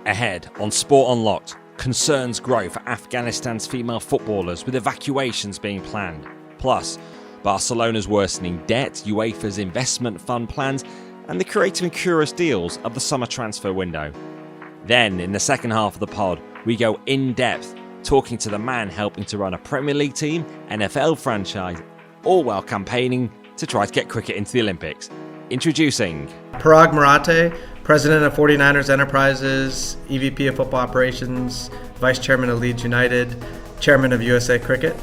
Ahead on Sport Unlocked, concerns grow for Afghanistan's female footballers with evacuations being planned. Plus, Barcelona's worsening debt, UEFA's investment fund plans, and the creative and curious deals of the summer transfer window. Then, in the second half of the pod, we go in-depth, talking to the man helping to run a Premier League team, NFL franchise, all while campaigning to try to get cricket into the Olympics. Introducing Paraag Marathe, President of 49ers Enterprises, EVP of Football Operations, Vice Chairman of Leeds United, Chairman of USA Cricket.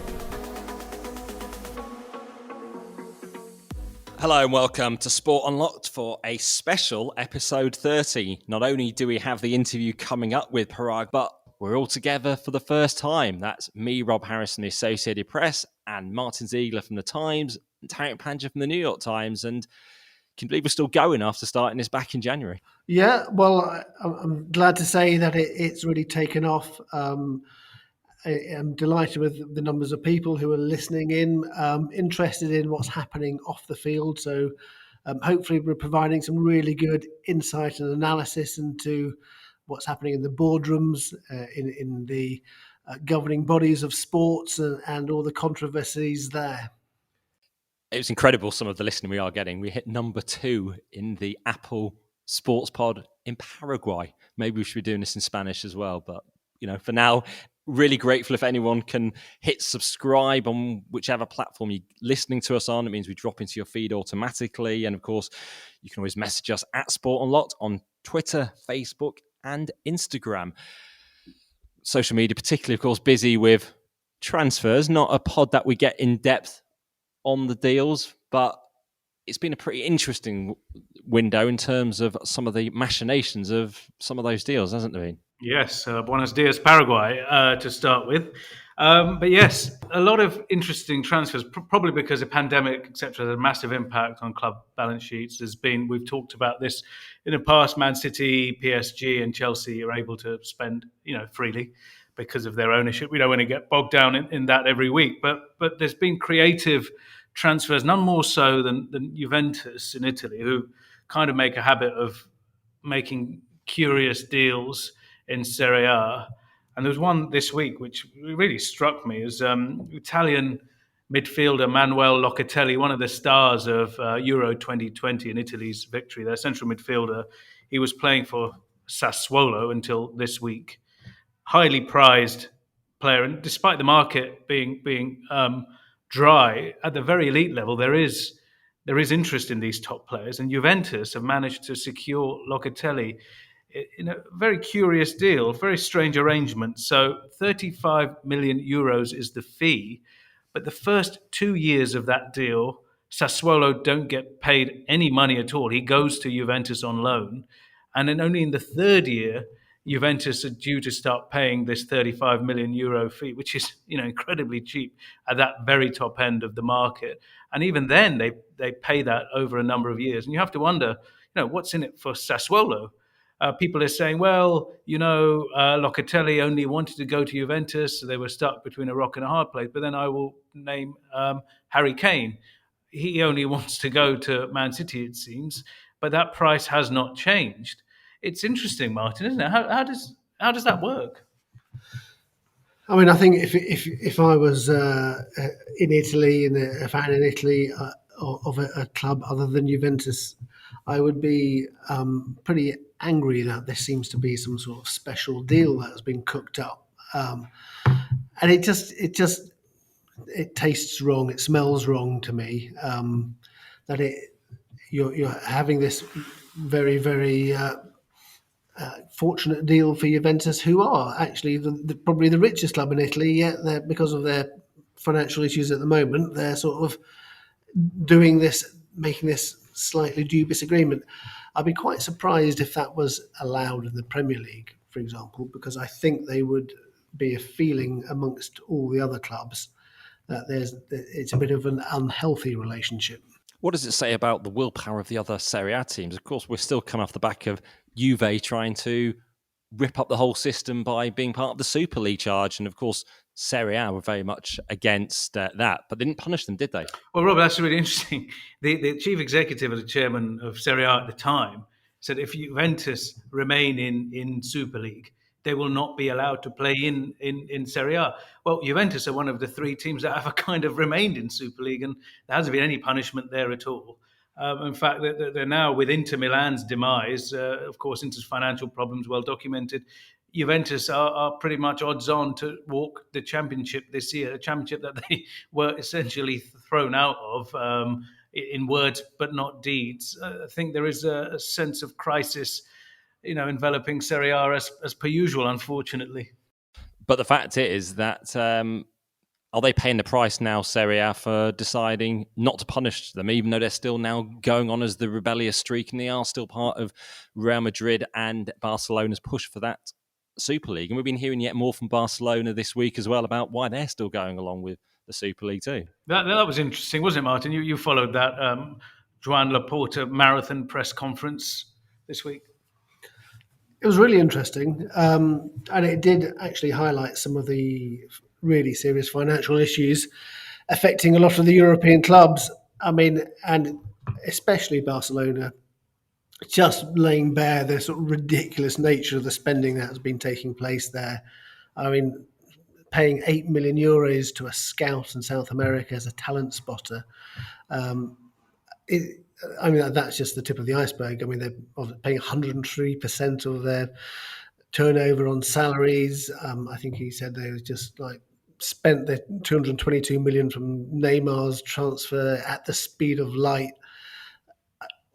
Hello and welcome to Sport Unlocked for a special episode 30. Not only do we have the interview coming up with Paraag, but we're all together for the first time. That's me, Rob Harris from the Associated Press, and Martyn Ziegler from the Times, and Tariq Panja from the New York Times. And can believe we're still going after starting this back in January. Yeah, well, I'm glad to say that it's really taken off. I'm delighted with the numbers of people who are listening in, interested in what's happening off the field. So hopefully we're providing some really good insight and analysis into what's happening in the boardrooms, in the governing bodies of sports and all the controversies there. It was incredible, some of the listening we are getting. We hit number 2 in the Apple Sports Pod in Paraguay. Maybe we should be doing this in Spanish as well. But, you know, for now, really grateful if anyone can hit subscribe on whichever platform you're listening to us on. It means we drop into your feed automatically. And, of course, you can always message us at Sport Unlocked on Twitter, Facebook and Instagram. Social media, particularly, of course, busy with transfers. Not a pod that we get in depth on the deals, but it's been a pretty interesting window in terms of some of the machinations of some of those deals, hasn't it been? Yes, buenos dias, Paraguay, to start with. But yes, a lot of interesting transfers, probably because the pandemic, etc., had a massive impact on club balance sheets. We've talked about this in the past. Man City, PSG, and Chelsea are able to spend, freely because of their ownership. We don't want to get bogged down in that every week, but there's been creative transfers, none more so than Juventus in Italy, who kind of make a habit of making curious deals in Serie A. And there was one this week which really struck me as Italian midfielder Manuel Locatelli, one of the stars of Euro 2020 in Italy's victory, their central midfielder. He was playing for Sassuolo until this week. Highly prized player, and despite the market being dry, at the very elite level, there is interest in these top players, and Juventus have managed to secure Locatelli in a very curious deal, very strange arrangement. So 35 million euros is the fee, but the first 2 years of that deal, Sassuolo don't get paid any money at all. He goes to Juventus on loan, and then only in the third year, Juventus are due to start paying this 35 million euro fee, which is, incredibly cheap at that very top end of the market. And even then, they pay that over a number of years. And you have to wonder, what's in it for Sassuolo? People are saying, Locatelli only wanted to go to Juventus, so they were stuck between a rock and a hard place. But then I will name Harry Kane. He only wants to go to Man City, it seems, but that price has not changed. It's interesting, Martyn, isn't it? How does that work? I mean, I think if I was in Italy and a fan in Italy of a club other than Juventus, I would be pretty angry that there seems to be some sort of special deal that has been cooked up, and it tastes wrong. It smells wrong to me. That you're having this very very fortunate deal for Juventus, who are actually probably the richest club in Italy, yet because of their financial issues at the moment, they're sort of doing this, making this slightly dubious agreement. I'd be quite surprised if that was allowed in the Premier League, for example, because I think they would be a feeling amongst all the other clubs that it's a bit of an unhealthy relationship. What does it say about the willpower of the other Serie A teams? Of course, we're still coming off the back of Juve trying to rip up the whole system by being part of the Super League charge. And of course, Serie A were very much against that, but they didn't punish them, did they? Well, Rob, that's really interesting. The chief executive and the chairman of Serie A at the time said if Juventus remain in Super League, they will not be allowed to play in Serie A. Well, Juventus are one of the three teams that have kind of remained in Super League, and there hasn't been any punishment there at all. In fact, they're now, with Inter Milan's demise, of course, Inter's financial problems well documented, Juventus are pretty much odds on to walk the championship this year, a championship that they were essentially thrown out of in words but not deeds. I think there is a sense of crisis, enveloping Serie A as per usual, unfortunately. But the fact is that are they paying the price now, Serie A, for deciding not to punish them, even though they're still now going on as the rebellious streak and they are still part of Real Madrid and Barcelona's push for that Super League? And we've been hearing yet more from Barcelona this week as well about why they're still going along with the Super League too. That was interesting, wasn't it, Martyn? You followed that Joan Laporta marathon press conference this week. It was really interesting, and it did actually highlight some of the really serious financial issues affecting a lot of the European clubs. I mean, and especially Barcelona, just laying bare the sort of ridiculous nature of the spending that has been taking place there. I mean, paying €8 million to a scout in South America as a talent spotter. That's just the tip of the iceberg. I mean, they're paying 103% of their turnover on salaries. I think he said they just spent the 222 million from Neymar's transfer at the speed of light.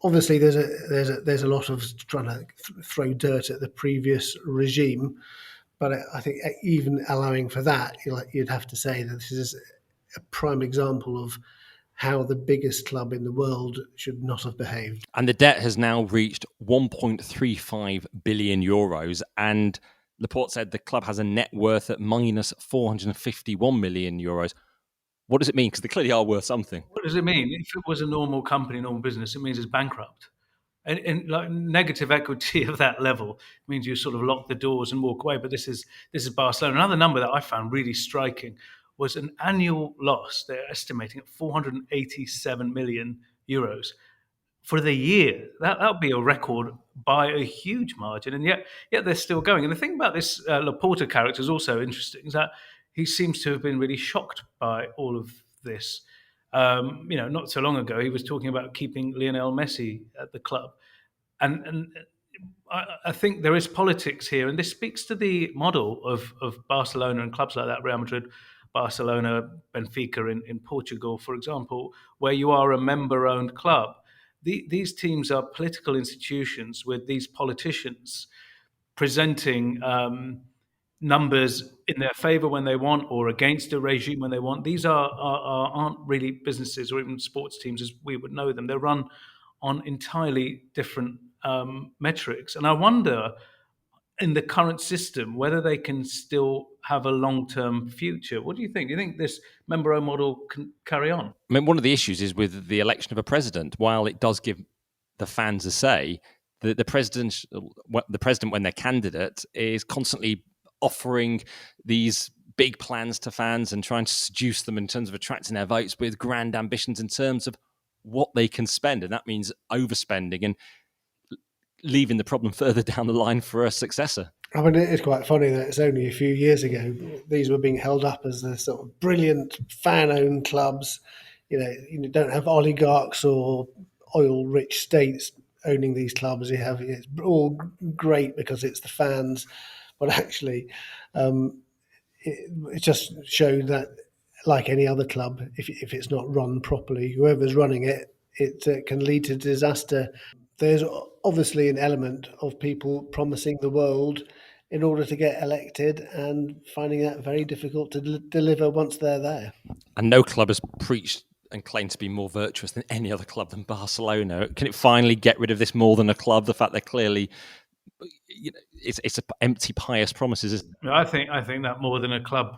Obviously, there's a lot of trying to throw dirt at the previous regime, but I think even allowing for that, you'd have to say that this is a prime example of how the biggest club in the world should not have behaved. And the debt has now reached 1.35 billion euros. And Laporte said the club has a net worth at minus 451 million euros. What does it mean? Because they clearly are worth something. What does it mean? If it was a normal company, normal business, it means it's bankrupt. And like negative equity of that level means you sort of lock the doors and walk away. But this is Barcelona. Another number that I found really striking was an annual loss. They're estimating at 487 million euros for the year. That would be a record by a huge margin, and yet they're still going. And the thing about this Laporta character is also interesting, is that he seems to have been really shocked by all of this. Not so long ago, he was talking about keeping Lionel Messi at the club, and I think there is politics here, and this speaks to the model of Barcelona and clubs like that, Real Madrid, Barcelona, Benfica in Portugal, for example, where you are a member-owned club. These teams are political institutions with these politicians presenting numbers in their favour when they want or against a regime when they want. These aren't really businesses or even sports teams as we would know them. They're run on entirely different metrics. And I wonder, in the current system, whether they can still have a long-term future. What do you think? Do you think this member-owned model can carry on? I mean, one of the issues is with the election of a president. While it does give the fans a say, the president, when they're candidate, is constantly offering these big plans to fans and trying to seduce them in terms of attracting their votes with grand ambitions in terms of what they can spend. And that means overspending and leaving the problem further down the line for a successor. I mean, it's quite funny that it's only a few years ago these were being held up as the sort of brilliant fan-owned clubs. You don't have oligarchs or oil-rich states owning these clubs. It's all great because it's the fans, but actually, it just showed that, like any other club, if it's not run properly, whoever's running it, it can lead to disaster. There's obviously an element of people promising the world in order to get elected and finding that very difficult to deliver once they're there. And no club has preached and claimed to be more virtuous than any other club than Barcelona. Can it finally get rid of this more than a club? The fact they're clearly, it's empty, pious promises, isn't it? I think that more than a club,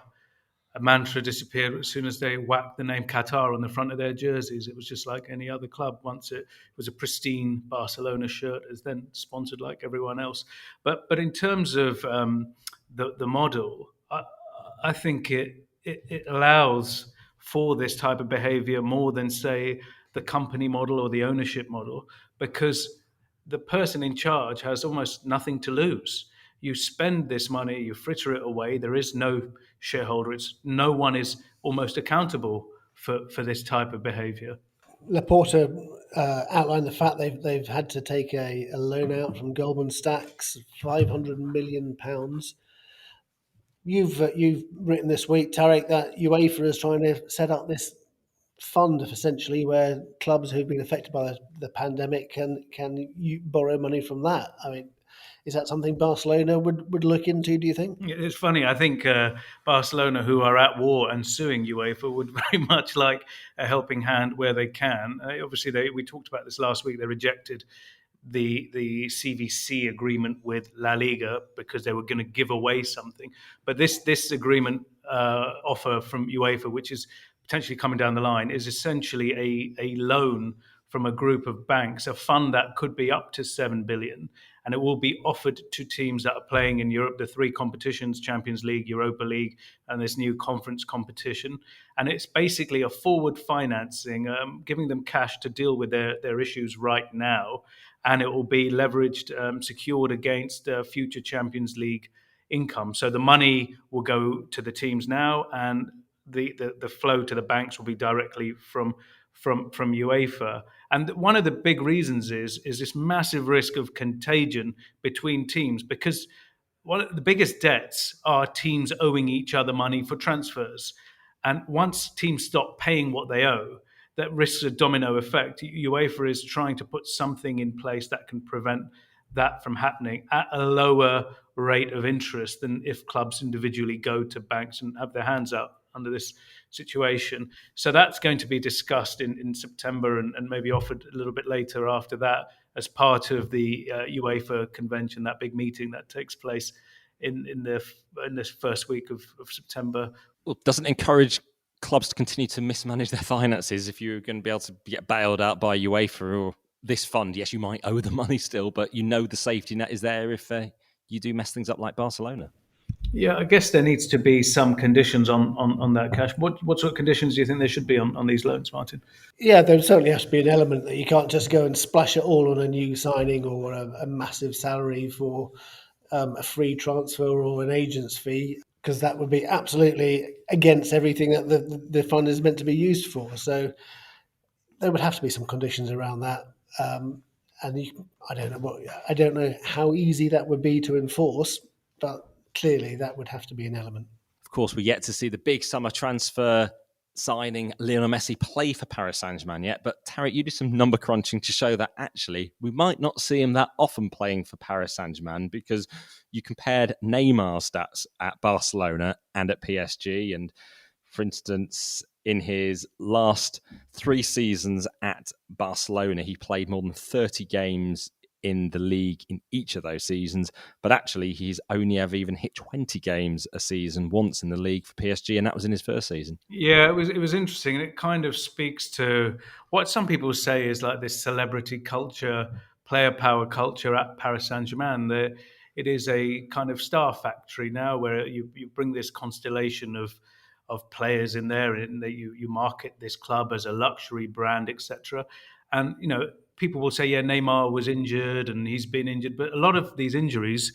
a mantra disappeared as soon as they whacked the name Qatar on the front of their jerseys. It was just like any other club. Once it was a pristine Barcelona shirt, is then sponsored like everyone else. But in terms of the model, I think it allows for this type of behaviour more than, say, the company model or the ownership model, because the person in charge has almost nothing to lose. You spend this money, you fritter it away. There is no shareholder. No one is almost accountable for this type of behaviour. Laporta outlined the fact they've had to take a loan out from Goldman Sachs, £500 million. You've written this week, Tariq, that UEFA is trying to set up this fund essentially where clubs who've been affected by the pandemic can borrow money from that. I mean, is that something Barcelona would look into, do you think? It's funny. I think Barcelona, who are at war and suing UEFA, would very much like a helping hand where they can. Obviously, we talked about this last week. They rejected the CVC agreement with La Liga because they were going to give away something. But this agreement offer from UEFA, which is potentially coming down the line, is essentially a loan from a group of banks, a fund that could be up to 7 billion, and it will be offered to teams that are playing in Europe, the three competitions, Champions League, Europa League, and this new conference competition. And it's basically a forward financing, giving them cash to deal with their issues right now, and it will be leveraged, secured against future Champions League income. So the money will go to the teams now, and the flow to the banks will be directly from UEFA. And one of the big reasons is this massive risk of contagion between teams, because one of the biggest debts are teams owing each other money for transfers. And once teams stop paying what they owe, that risks a domino effect. UEFA is trying to put something in place that can prevent that from happening at a lower rate of interest than if clubs individually go to banks and have their hands up under this situation. So that's going to be discussed in September and maybe offered a little bit later after that as part of the UEFA convention, that big meeting that takes place in this first week of September. Well, doesn't encourage clubs to continue to mismanage their finances if you're going to be able to get bailed out by UEFA or this fund. Yes, you might owe the money still, but you know the safety net is there if you do mess things up like Barcelona. Yeah, I guess there needs to be some conditions on that cash. What sort of conditions do you think there should be on these loans, Martyn? Yeah, there certainly has to be an element that you can't just go and splash it all on a new signing or a massive salary for a free transfer or an agent's fee, because that would be absolutely against everything that the fund is meant to be used for. So there would have to be some conditions around that. I don't know how easy that would be to enforce, but clearly that would have to be an element. Of course, we're yet to see the big summer transfer signing Lionel Messi play for Paris Saint-Germain yet, but Tariq, you did some number crunching to show that actually we might not see him that often playing for Paris Saint-Germain, because you compared Neymar's stats at Barcelona and at PSG, and for instance, in his last 3 seasons at Barcelona, he played more than 30 games in the league in each of those seasons, but actually he's only ever even hit 20 games a season once in the league for PSG, and that was in his first season. Yeah, it was interesting, and it kind of speaks to what some people say is like this celebrity culture, player power culture at Paris Saint-Germain. It is a kind of star factory now, where you bring this constellation of players in there, and that you market this club as a luxury brand, etc. And people will say, yeah, Neymar was injured and he's been injured, but a lot of these injuries,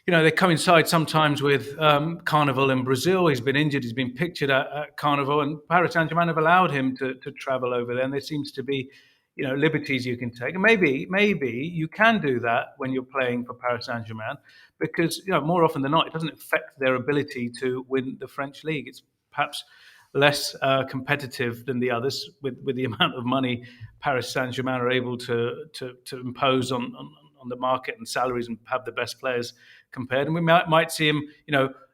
they coincide sometimes with Carnival in Brazil. He's been injured. He's been pictured at Carnival, and Paris Saint-Germain have allowed him to travel over there. And there seems to be, liberties you can take. And maybe you can do that when you're playing for Paris Saint-Germain, because more often than not, it doesn't affect their ability to win the French league. It's perhaps less competitive than the others with the amount of money Paris Saint-Germain are able to impose on the market and salaries, and have the best players compared. And we might see him,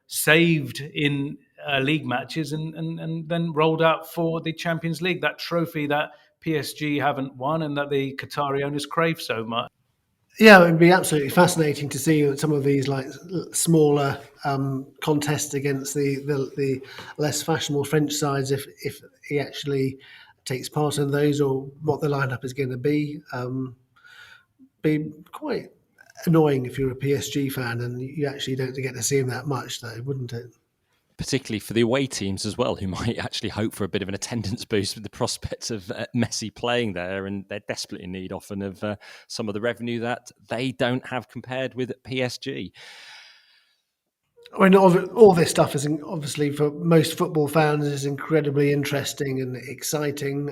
saved in league matches and then rolled out for the Champions League, that trophy that PSG haven't won and that the Qatari owners crave so much. Yeah, it would be absolutely fascinating to see some of these like smaller contests against the less fashionable French sides if he actually takes part in those, or what the lineup is going to be. Be quite annoying if you're a PSG fan and you actually don't get to see him that much, though, wouldn't it? particularly for the away teams as well, who might actually hope for a bit of an attendance boost with the prospect of Messi playing there, and they're desperately in need often of some of the revenue that they don't have compared with PSG. I mean, all this stuff is obviously for most football fans is incredibly interesting and exciting.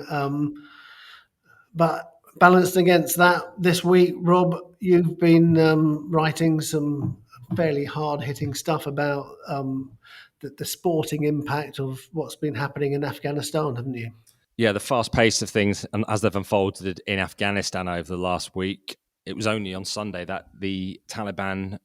But balanced against that, this week, Rob, you've been writing some fairly hard-hitting stuff about the sporting impact of what's been happening in Afghanistan, haven't you? Yeah, the fast pace of things, and as they've unfolded in Afghanistan over the last week, it was only on Sunday that the Taliban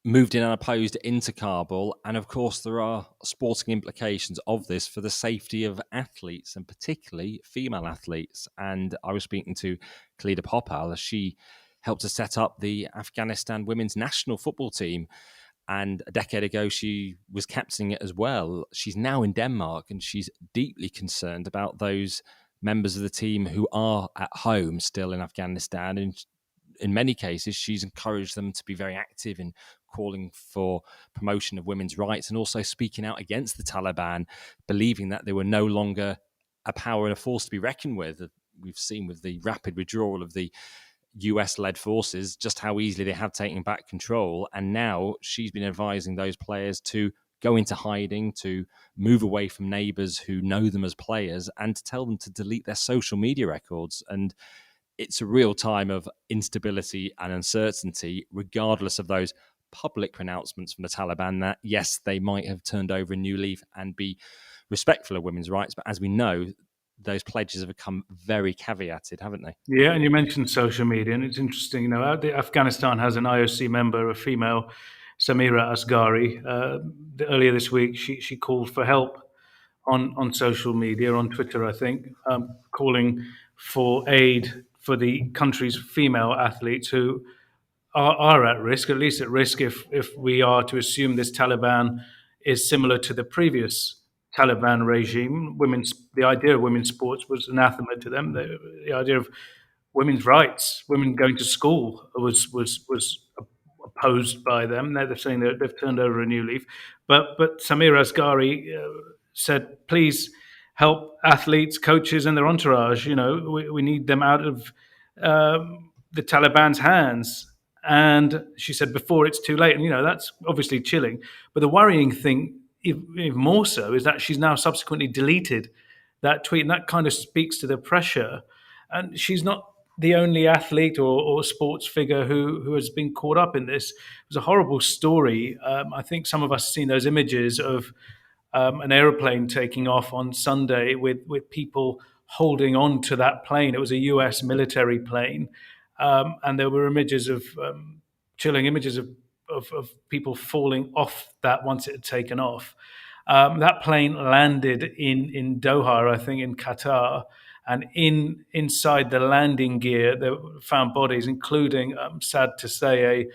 moved in unopposed into Kabul. And of course, there are sporting implications of this for the safety of athletes, and particularly female athletes. And I was speaking to Khalida Popal as she helped to set up the Afghanistan women's national football team. And a decade ago, she was captaining it as well. She's now in Denmark, and she's deeply concerned about those members of the team who are at home still in Afghanistan. And in many cases, she's encouraged them to be very active in calling for promotion of women's rights and also speaking out against the Taliban, believing that they were no longer a power and a force to be reckoned with. We've seen with the rapid withdrawal of the US-led forces just how easily they have taken back control. And now she's been advising those players to go into hiding, to move away from neighbours who know them as players, and to tell them to delete their social media records. And it's a real time of instability and uncertainty, regardless of those public pronouncements from the Taliban that, yes, they might have turned over a new leaf and be respectful of women's rights. But as we know, those pledges have become very caveated, haven't they? Yeah, and you mentioned social media, and it's interesting. Afghanistan has an IOC member, a female, Samira Asghari. Earlier this week, she called for help on social media, on Twitter, I think, calling for aid for the country's female athletes who are at risk, at least at risk if we are to assume this Taliban is similar to the previous Taliban regime. The idea of women's sports was anathema to them. The idea of women's rights, women going to school, was opposed by them. They're saying that they've turned over a new leaf. But Samir Asghari said, please help athletes, coaches, and their entourage. We need them out of the Taliban's hands. And she said, before it's too late. And, that's obviously chilling. But the worrying thing, even more so, is that she's now subsequently deleted that tweet. And that kind of speaks to the pressure. And she's not the only athlete or sports figure who has been caught up in this. It was a horrible story. I think some of us have seen those images of an aeroplane taking off on Sunday with people holding on to that plane. It was a US military plane. And there were images of chilling images of people falling off that once it had taken off. That plane landed in Doha, I think, in Qatar. And inside the landing gear, they found bodies, including, sad to say, a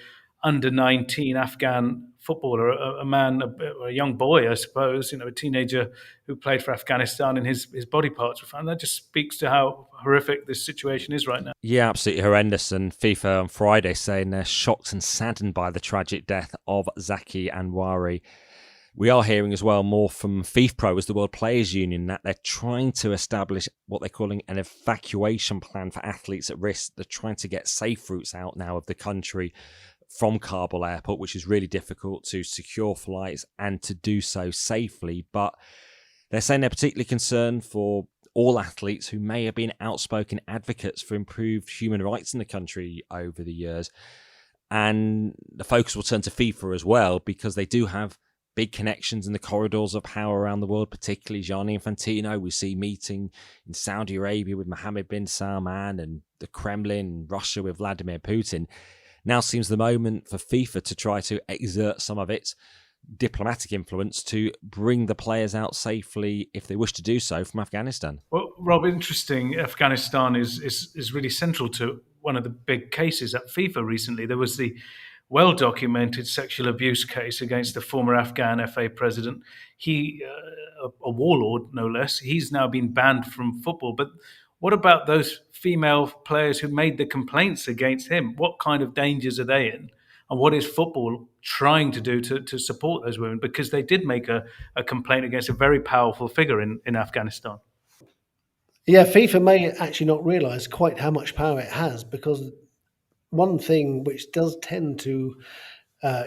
under-19 Afghan footballer, a young boy, I suppose, a teenager who played for Afghanistan, and his body parts were found. That just speaks to how horrific this situation is right now. Yeah, absolutely horrendous. And FIFA on Friday saying they're shocked and saddened by the tragic death of Zaki Anwari. We are hearing as well more from FIFPRO as the World Players Union that they're trying to establish what they're calling an evacuation plan for athletes at risk. They're trying to get safe routes out now of the country from Kabul airport, which is really difficult to secure flights and to do so safely. But they're saying they're particularly concerned for all athletes who may have been outspoken advocates for improved human rights in the country over the years. And the focus will turn to FIFA as well, because they do have big connections in the corridors of power around the world, particularly Gianni Infantino. We see meeting in Saudi Arabia with Mohammed bin Salman, and the Kremlin, Russia with Vladimir Putin. Now seems the moment for FIFA to try to exert some of its diplomatic influence to bring the players out safely, if they wish to do so, from Afghanistan. Well, Rob, interesting. Afghanistan is really central to one of the big cases at FIFA recently. There was the well-documented sexual abuse case against the former Afghan FA president. He, a warlord, no less, he's now been banned from football. But what about those female players who made the complaints against him? What kind of dangers are they in? And what is football trying to do to support those women? Because they did make a complaint against a very powerful figure in Afghanistan. Yeah, FIFA may actually not realise quite how much power it has, because one thing which does tend to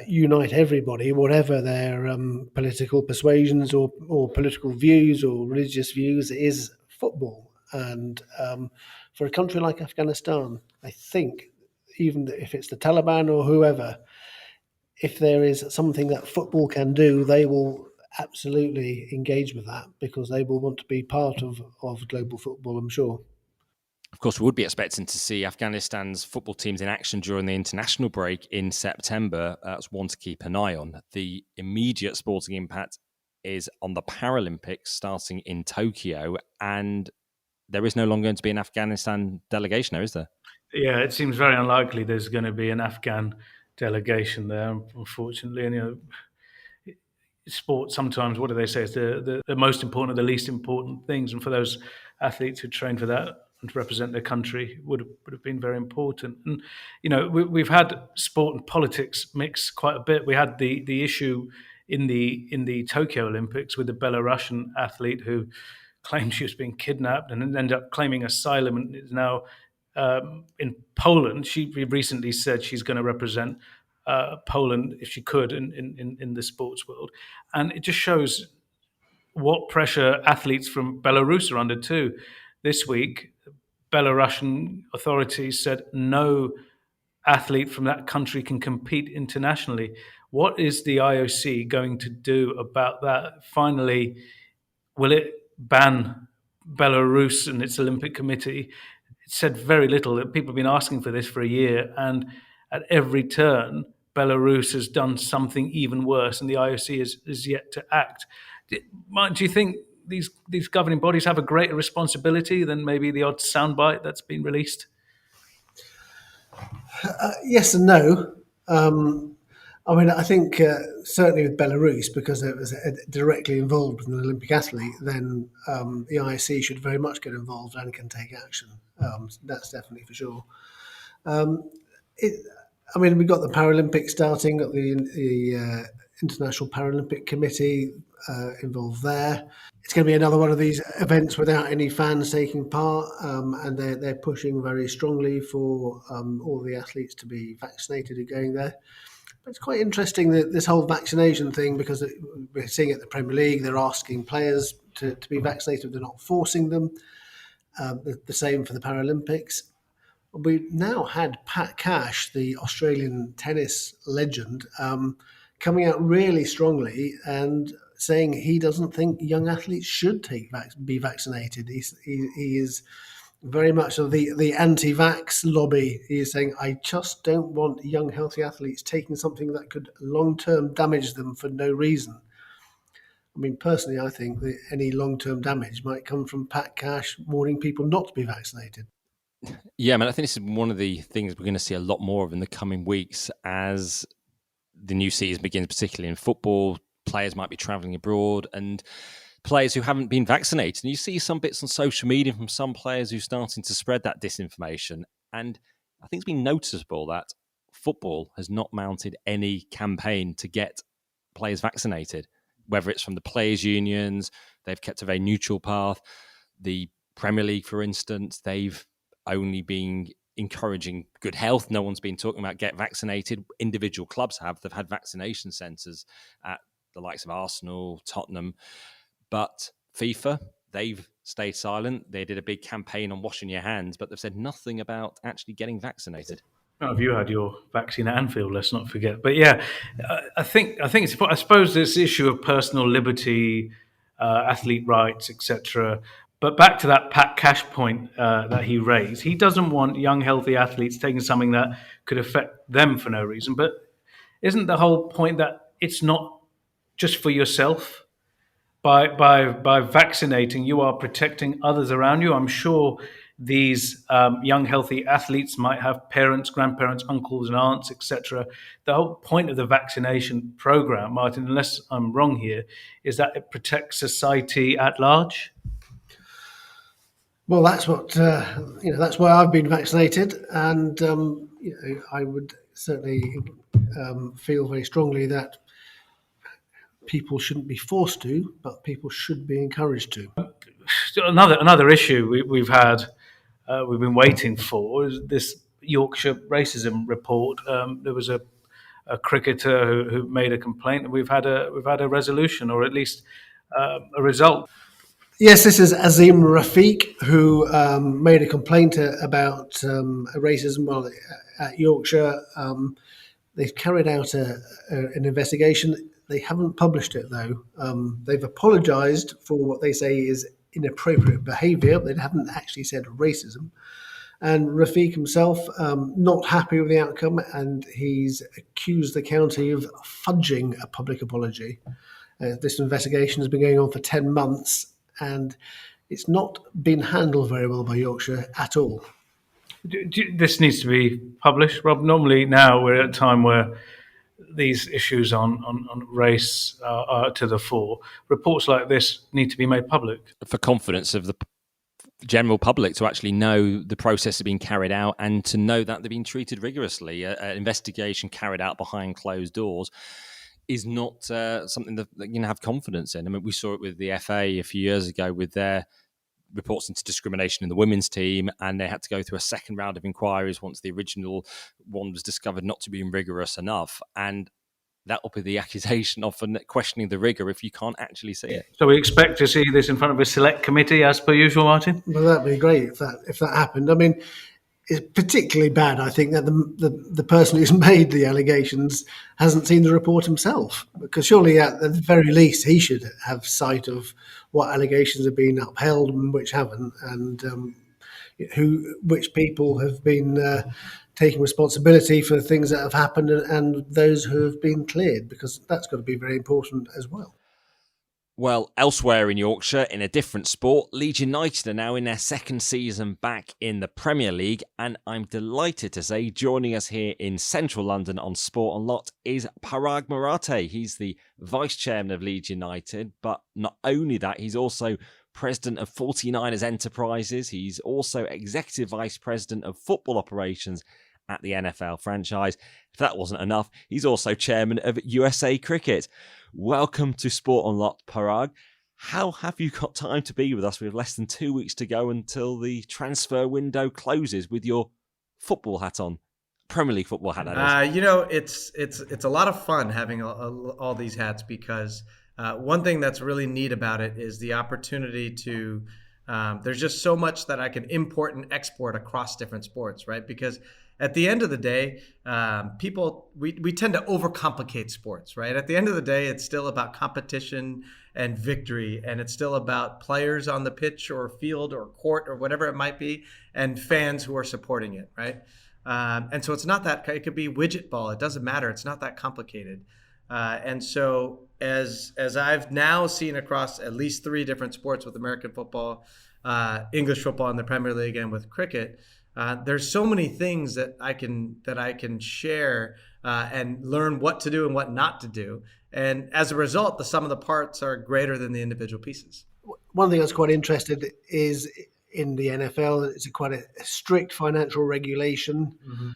unite everybody, whatever their political persuasions or political views or religious views, is football. And for a country like Afghanistan, I think, even if it's the Taliban or whoever, if there is something that football can do, they will absolutely engage with that, because they will want to be part of global football, I'm sure. Of course, we would be expecting to see Afghanistan's football teams in action during the international break in September. That's one to keep an eye on. The immediate sporting impact is on the Paralympics starting in Tokyo, and there is no longer going to be an Afghanistan delegation there, is there? Yeah, it seems very unlikely there's going to be an Afghan delegation there, unfortunately. And sport sometimes, what do they say, is the most important of the least important things, and for those athletes who train for that and to represent their country would have been very important. And we've had sport and politics mix quite a bit. We had the issue in the Tokyo Olympics with the Belarusian athlete who claimed she was being kidnapped and ended up claiming asylum and is now in Poland. She recently said she's going to represent Poland, if she could, in the sports world. And it just shows what pressure athletes from Belarus are under too. This week, Belarusian authorities said no athlete from that country can compete internationally. What is the IOC going to do about that? Finally, will it ban Belarus and its Olympic Committee? It said very little. People have been asking for this for a year, and at every turn, Belarus has done something even worse, and the IOC is yet to act. Martyn, do you think these governing bodies have a greater responsibility than maybe the odd soundbite that's been released? Yes and no. I mean, I think certainly with Belarus, because it was directly involved with an Olympic athlete, then the IOC should very much get involved and can take action. That's definitely for sure. We've got the Paralympics starting, got the International Paralympic Committee involved there. It's going to be another one of these events without any fans taking part, and they're pushing very strongly for all the athletes to be vaccinated who are going there. But it's quite interesting that this whole vaccination thing, because we're seeing it at the Premier League, they're asking players to be vaccinated, they're not forcing them. The same for the Paralympics. We now had Pat Cash, the Australian tennis legend, coming out really strongly and saying he doesn't think young athletes should be vaccinated. He is very much of the anti-vax lobby. He is saying, I just don't want young, healthy athletes taking something that could long-term damage them for no reason. I mean, personally, I think that any long-term damage might come from Pat Cash warning people not to be vaccinated. Yeah, I think this is one of the things we're going to see a lot more of in the coming weeks as the new season begins, particularly in football. Players might be travelling abroad and players who haven't been vaccinated. And you see some bits on social media from some players who are starting to spread that disinformation. And I think it's been noticeable that football has not mounted any campaign to get players vaccinated, whether it's from the players' unions. They've kept a very neutral path. The Premier League, for instance, they've only been encouraging good health. No one's been talking about get vaccinated. Individual clubs have. They've had vaccination centres at the likes of Arsenal, Tottenham. But FIFA, they've stayed silent. They did a big campaign on washing your hands, but they've said nothing about actually getting vaccinated. Oh, have you had your vaccine at Anfield? Let's not forget. But yeah, I think it's. I suppose this issue of personal liberty, athlete rights, etc. But back to that Pat Cash point that he raised, he doesn't want young, healthy athletes taking something that could affect them for no reason. But isn't the whole point that it's not just for yourself? By vaccinating, you are protecting others around you. I'm sure these young, healthy athletes might have parents, grandparents, uncles and aunts, etc. The whole point of the vaccination program, Martyn, unless I'm wrong here, is that it protects society at large. Well, that's what that's why I've been vaccinated, and I would certainly feel very strongly that people shouldn't be forced to, but people should be encouraged to. Another issue we've had, we've been waiting for, is this Yorkshire racism report. There was a cricketer who made a complaint, and we've had a resolution, or at least a result. Yes, this is Azim Rafiq, who made a complaint about racism at Yorkshire. They've carried out an investigation. They haven't published it, though. They've apologised for what they say is inappropriate behaviour. They haven't actually said racism. And Rafiq himself, not happy with the outcome, and he's accused the county of fudging a public apology. This investigation has been going on for 10 months, and it's not been handled very well by Yorkshire at all. This needs to be published, Rob. Normally now we're at a time where these issues on race are to the fore. Reports like this need to be made public. For confidence of the general public to actually know the process has been carried out and to know that they've been treated rigorously. An investigation carried out behind closed doors is not something that you can have confidence in. I mean, we saw it with the FA a few years ago with their reports into discrimination in the women's team, and they had to go through a second round of inquiries once the original one was discovered not to be rigorous enough. And that will be the accusation of questioning the rigour if you can't actually see it. So we expect to see this in front of a select committee as per usual, Martyn? Well, that'd be great if that happened. I mean, it's particularly bad, I think, that the person who's made the allegations hasn't seen the report himself, because surely at the very least he should have sight of what allegations have been upheld and which haven't, and which people have been taking responsibility for the things that have happened and those who have been cleared, because that's got to be very important as well. Well, elsewhere in Yorkshire, in a different sport, Leeds United are now in their second season back in the Premier League, and I'm delighted to say joining us here in central London on Sport on Lot is Paraag Marathe. He's the vice chairman of Leeds United, but not only that, he's also president of 49ers Enterprises. He's also executive vice president of football operations at the NFL franchise. If that wasn't enough, he's also chairman of USA Cricket. Welcome to Sport on Lot, Paraag. How have you got time to be with us with less than 2 weeks to go until the transfer window closes with your football hat on? Premier League football hat, that is. It's a lot of fun having all these hats, because one thing that's really neat about it is the opportunity to there's just so much that I can import and export across different sports, right? Because at the end of the day, we tend to overcomplicate sports, right? At the end of the day, it's still about competition and victory, and it's still about players on the pitch or field or court or whatever it might be, and fans who are supporting it, right? And so it's not that, it could be widget ball. It doesn't matter. It's not that complicated. And so as I've now seen across at least 3 different sports with American football, English football in the Premier League, and with cricket, there's so many things that I can share and learn what to do and what not to do. And as a result, the sum of the parts are greater than the individual pieces. One thing that's quite interesting is in the NFL, it's quite a strict financial regulation. Mm-hmm.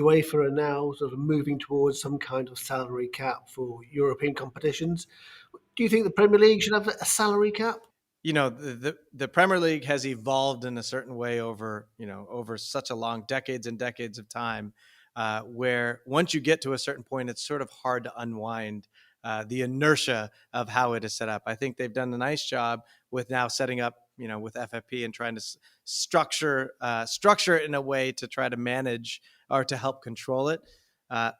UEFA are now sort of moving towards some kind of salary cap for European competitions. Do you think the Premier League should have a salary cap? You know, the Premier League has evolved in a certain way over such a long decades and decades of time, where once you get to a certain point, it's sort of hard to unwind the inertia of how it is set up. I think they've done a nice job with now setting up, with FFP and trying to structure it in a way to try to manage or to help control it.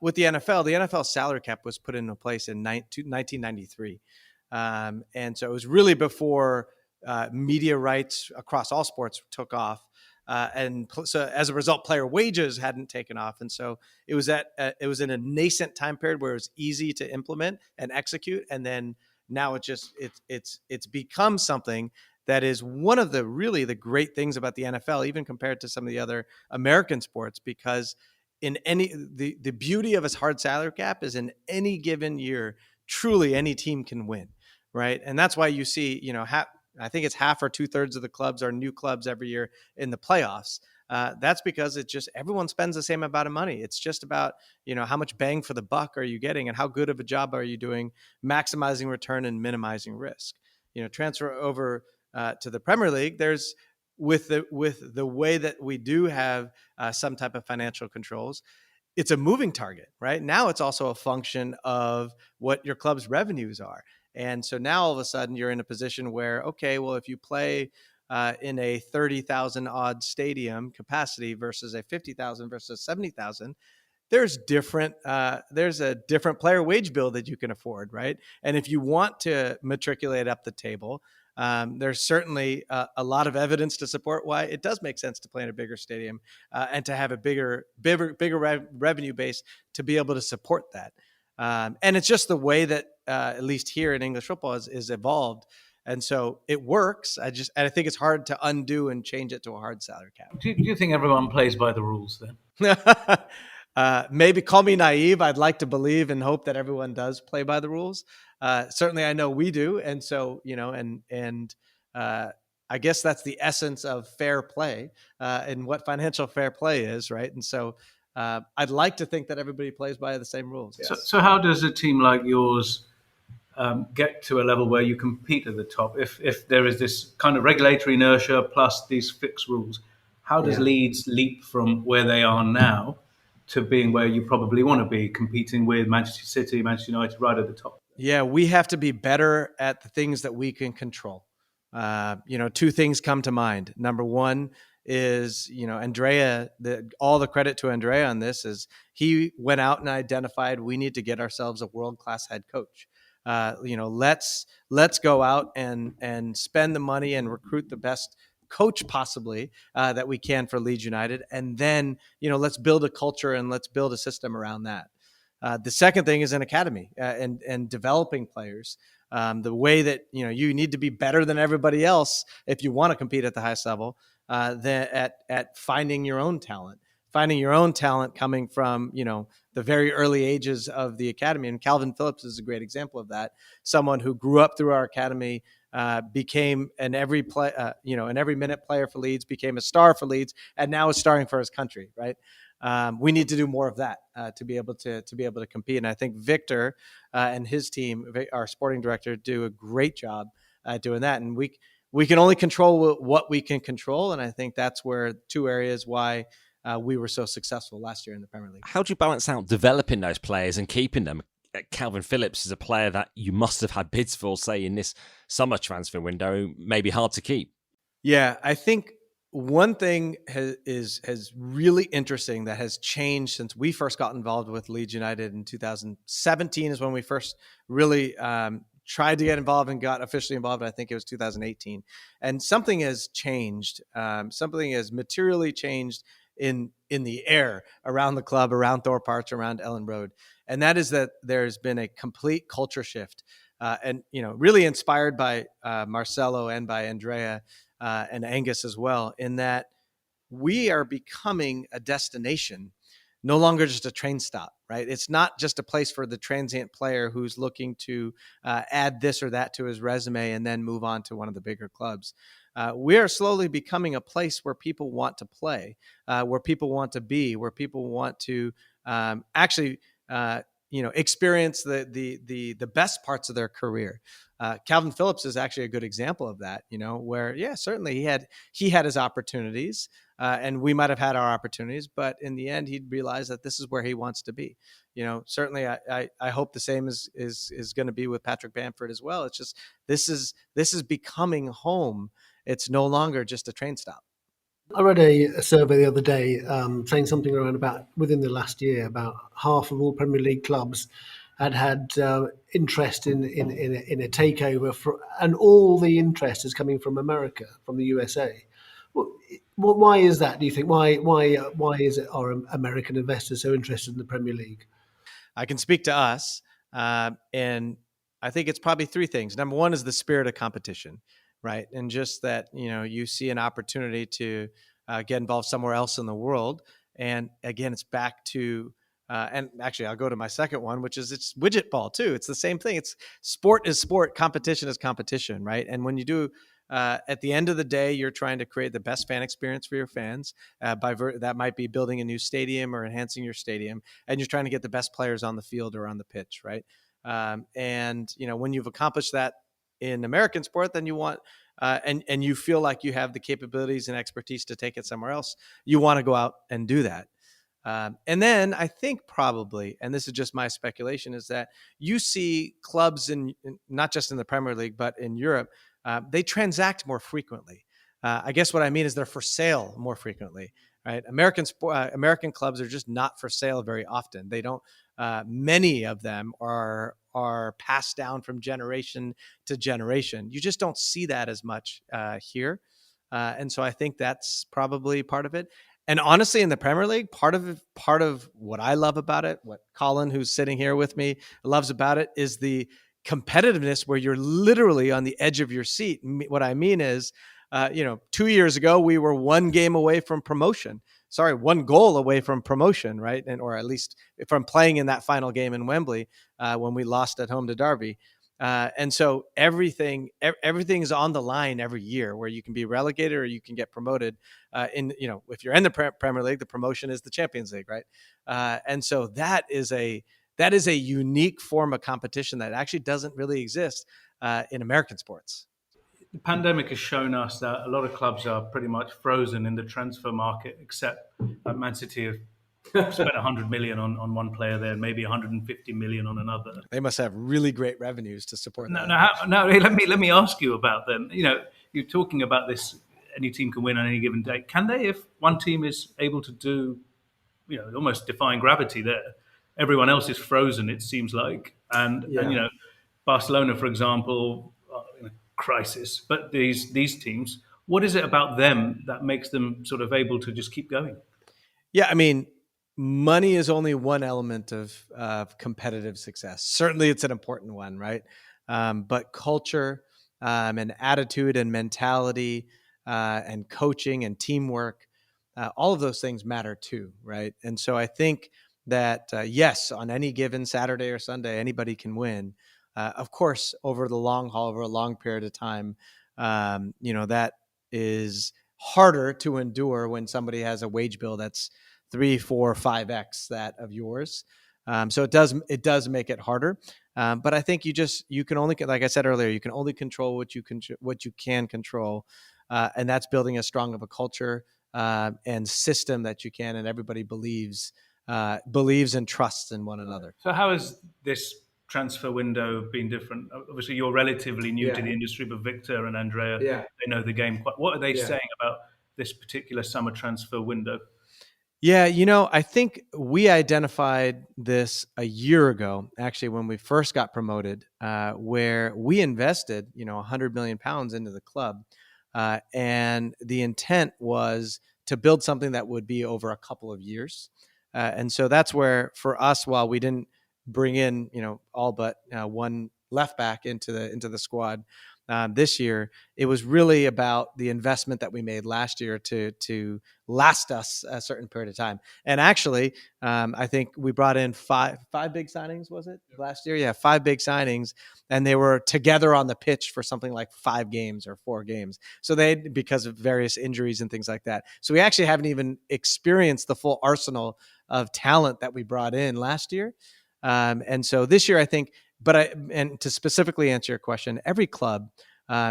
With the NFL salary cap was put into place in 1993. And so it was really before media rights across all sports took off. So as a result, player wages hadn't taken off. And so it was in a nascent time period where it was easy to implement and execute. And then now it's become something that is one of the great things about the NFL, even compared to some of the other American sports, because the beauty of a hard salary cap is in any given year, truly any team can win. Right. And that's why you see, I think it's half or 2/3 of the clubs are new clubs every year in the playoffs. That's because it just everyone spends the same amount of money. It's just about how much bang for the buck are you getting, and how good of a job are you doing maximizing return and minimizing risk. Transfer over to the Premier League. There's with the way that we do have some type of financial controls. It's a moving target, right? Now it's also a function of what your club's revenues are. And so now all of a sudden you're in a position where, okay, well, if you play in a 30,000 odd stadium capacity versus a 50,000 versus 70,000, there's a different player wage bill that you can afford, right? And if you want to matriculate up the table, there's certainly a lot of evidence to support why it does make sense to play in a bigger stadium and to have a bigger revenue base to be able to support that. And it's just the way that at least here in English football is evolved. And so it works. I think it's hard to undo and change it to a hard salary cap. Do you think everyone plays by the rules then? Maybe call me naive. I'd like to believe and hope that everyone does play by the rules. Certainly I know we do. And so, I guess that's the essence of fair play and what financial fair play is, right? And so I'd like to think that everybody plays by the same rules. Yes. So how does a team like yours get to a level where you compete at the top? If there is this kind of regulatory inertia plus these fixed rules, how does Leeds leap from where they are now to being where you probably want to be, competing with Manchester City, Manchester United right at the top? Yeah, we have to be better at the things that we can control. Two things come to mind. Number one is, Andrea, all the credit to Andrea on this is he went out and identified we need to get ourselves a world-class head coach. Let's go out and spend the money and recruit the best coach possibly that we can for Leeds United. And then, let's build a culture and let's build a system around that. The second thing is an academy and developing players. The way that, you need to be better than everybody else if you want to compete at the highest level, at finding your own talent. Finding your own talent coming from, the very early ages of the academy. And Calvin Phillips is a great example of that. Someone who grew up through our academy, became an every minute player for Leeds, became a star for Leeds, and now is starring for his country, right? We need to do more of that to be able to compete. And I think Victor and his team, our sporting director, do a great job doing that. And we can only control what we can control. And I think that's where two areas why we were so successful last year in the Premier League. How do you balance out developing those players and keeping them? Calvin Phillips is a player that you must have had bids for, say, in this summer transfer window, maybe hard to keep. Yeah, I think one thing has really interesting that has changed since we first got involved with Leeds United in 2017 is when we first really tried to get involved and got officially involved. I think it was 2018. And something has changed. Something has materially changed in the air around the club, around Thorpe Arch, around Ellen Road. And that is that there's been a complete culture shift and, really inspired by Marcelo and by Andrea and Angus as well, in that we are becoming a destination, no longer just a train stop, right? It's not just a place for the transient player who's looking to add this or that to his resume and then move on to one of the bigger clubs. We are slowly becoming a place where people want to play, where people want to be, where people want to experience the best parts of their career. Calvin Phillips is actually a good example of that, where, certainly he had his opportunities and we might have had our opportunities, but in the end, he'd realize that this is where he wants to be. Certainly I hope the same is going to be with Patrick Bamford as well. It's just, this is becoming home. It's no longer just a train stop. I read a survey the other day saying something around about within the last year, about half of all Premier League clubs had interest in a takeover, and all the interest is coming from America, from the USA. Why is that? Do you think why is it our American investors so interested in the Premier League? I can speak to us, and I think it's probably three things. Number one is the spirit of competition. Right. And just that, you see an opportunity to get involved somewhere else in the world. And again, it's back to and actually, I'll go to my second one, which is it's widget ball, too. It's the same thing. It's sport is sport. Competition is competition. Right. And when you do At the end of the day, you're trying to create the best fan experience for your fans. That might be building a new stadium or enhancing your stadium, and you're trying to get the best players on the field or on the pitch, right? And when you've accomplished that in American sport, then you want and you feel like you have the capabilities and expertise to take it somewhere else. You want to go out and do that. And then I think probably, and this is just my speculation, is that you see clubs not just in the Premier League, but in Europe, they transact more frequently. I guess what I mean is they're for sale more frequently, right? American clubs are just not for sale very often. They don't. Many of them are passed down from generation to generation. You just don't see that as much here, and so I think that's probably part of it. And honestly, in the Premier League, part of what I love about it, what Colin, who's sitting here with me, loves about it, is the competitiveness where you're literally on the edge of your seat. What I mean is, 2 years ago, we were one game away from promotion. Sorry, one goal away from promotion, right? Or at least from playing in that final game in Wembley when we lost at home to Derby. And so everything is on the line every year, where you can be relegated or you can get promoted. If you're in the Premier League, the promotion is the Champions League, right? And so that is a unique form of competition that actually doesn't really exist in American sports. The pandemic has shown us that a lot of clubs are pretty much frozen in the transfer market, except Man City have spent 100 million on one player there, and maybe 150 million on another. They must have really great revenues to support that. No, let me ask you about them. You're talking about this. Any team can win on any given day. Can they, if one team is able to do, almost defying gravity there? Everyone else is frozen, it seems like, and Barcelona, for example, in a crisis. But these teams, what is it about them that makes them sort of able to just keep going? Yeah, I mean, money is only one element of competitive success. Certainly, it's an important one, right? But culture and attitude and mentality and coaching and teamwork, all of those things matter too, right? And so I think that, yes, on any given Saturday or Sunday, anybody can win. Of course, over the long haul, over a long period of time, that is harder to endure when somebody has a wage bill that's 3, 4, 5x that of yours. So it does make it harder. But I think you can only, like I said earlier, you can only control what you can control, and that's building as strong of a culture and system that you can, and everybody believes and trusts in one another. So how has this transfer window been different? Obviously, you're relatively new to the industry, but Victor and Andrea, they know the game quite. What are they saying about this particular summer transfer window? Yeah, I think we identified this a year ago, actually, when we first got promoted, where we invested, 100 million pounds into the club. And the intent was to build something that would be over a couple of years. And so that's where, for us, while we didn't bring in, all but one left back into the squad this year, it was really about the investment that we made last year to last us a certain period of time. And actually, I think we brought in five big signings, was it last year? Yeah, 5 big signings, and they were together on the pitch for something like 5 games or 4 games. So because of various injuries and things like that. So we actually haven't even experienced the full arsenal of talent that we brought in last year. And so this year, I think, and to specifically answer your question, every club,